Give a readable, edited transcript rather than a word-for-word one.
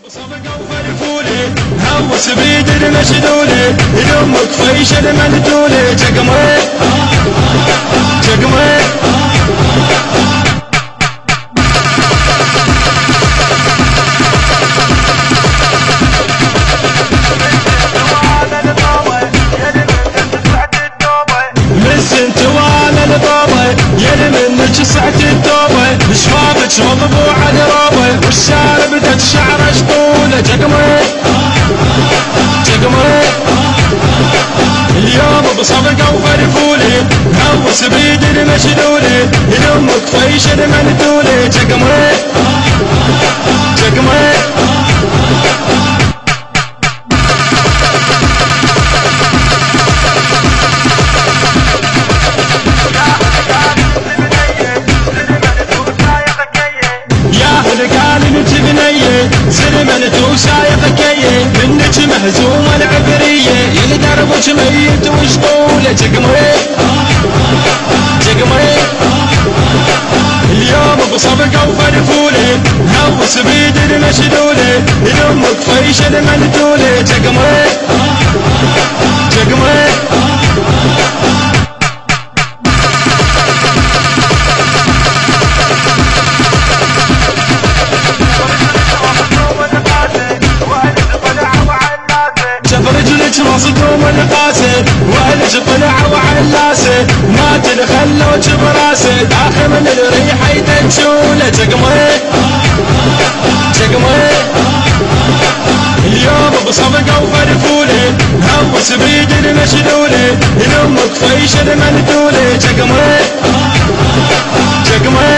صفقة وفرفولي هوس بيد المشلولي يلمك فيش المندولي جقمي جقمي مسن توالى البابا يلي منك سعة التوبة شبابك مطبوع الرابة والشارب دك شعر شطولة جقمي جقمي اليوم بصفقة وفرفولي هوس بيد المشلولي يلمك فيش المندولي جقمي جقمي زلمن توسايق كيه منك مهزومه العبريه يلي دربك ميت وشطوله جقمي جقمي اليوم بصفقه وفرفولي هوس بيد المشلولي يلمك فيش المندولي جقمي جقمي رجلك مصدوم القاسي وعلج طلع وعلاسي ما تنخلوش براسي داخل من الريحة يدنشوله جقمي جقمي اليوم بصفقة وفرفولي هوس بيد المشلولي يلمك فيش المندولي جقمي جقمي